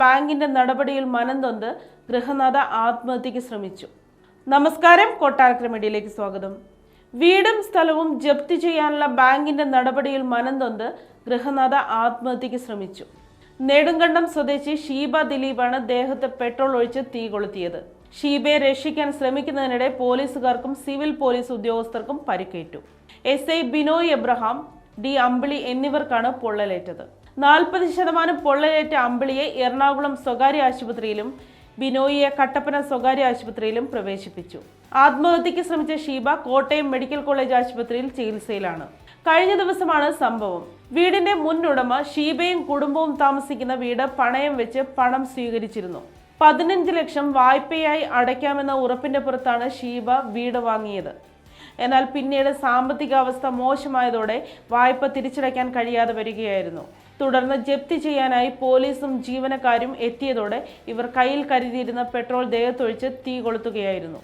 ബാങ്കിന്റെ നടപടിയിൽ മനംനൊന്ത് ഗൃഹനാഥ ആത്മഹത്യക്ക് ശ്രമിച്ചു. നമസ്കാരം, കൊട്ടാരക്കര മീഡിയയിലേക്ക് സ്വാഗതം. വീടും സ്ഥലവും ജപ്തി ചെയ്യാനുള്ള ബാങ്കിന്റെ നടപടിയിൽ മനംനൊന്ത് ഗൃഹനാഥ ആത്മഹത്യക്ക് ശ്രമിച്ചു. നെടുങ്കണ്ടം സ്വദേശി ഷീബ ദിലീപാണ് ദേഹത്ത് പെട്രോൾ ഒഴിച്ച് തീ കൊളുത്തിയത്. ഷീബയെ രക്ഷിക്കാൻ ശ്രമിക്കുന്നതിനിടെ പോലീസുകാർക്കും സിവിൽ പോലീസ് ഉദ്യോഗസ്ഥർക്കും പരിക്കേറ്റു. SI ബിനോയ് എബ്രഹാം, D അമ്പിളി എന്നിവർക്കാണ് പൊള്ളലേറ്റത്. 40% പൊള്ളലേറ്റ അമ്പിളിയെ എറണാകുളം സ്വകാര്യ ആശുപത്രിയിലും ബിനോയിയെ കട്ടപ്പന സ്വകാര്യ ആശുപത്രിയിലും പ്രവേശിപ്പിച്ചു. ആത്മഹത്യക്ക് ശ്രമിച്ച ഷീബ കോട്ടയം മെഡിക്കൽ കോളേജ് ആശുപത്രിയിൽ ചികിത്സയിലാണ്. കഴിഞ്ഞ ദിവസമാണ് സംഭവം. വീടിന്റെ മുൻ ഉടമ ഷീബയും കുടുംബവും താമസിക്കുന്ന വീട് പണയം വെച്ച് പണം സ്വീകരിച്ചിരുന്നു. 15 ലക്ഷം വായ്പയായി അടയ്ക്കാമെന്ന ഉറപ്പിന്റെ പുറത്താണ് ഷീബ വീട് വാങ്ങിയത്. എന്നാൽ പിന്നീട് സാമ്പത്തികാവസ്ഥ മോശമായതോടെ വായ്പ തിരിച്ചടയ്ക്കാൻ കഴിയാതെ വരികയായിരുന്നു. തുടർന്ന് ജപ്തി ചെയ്യാനായി പോലീസും ജീവനക്കാരും എത്തിയതോടെ ഇവർ കയ്യിൽ കരുതിയിരുന്ന പെട്രോൾ ദേഹത്തൊഴിച്ച് തീ കൊളുത്തുകയായിരുന്നു.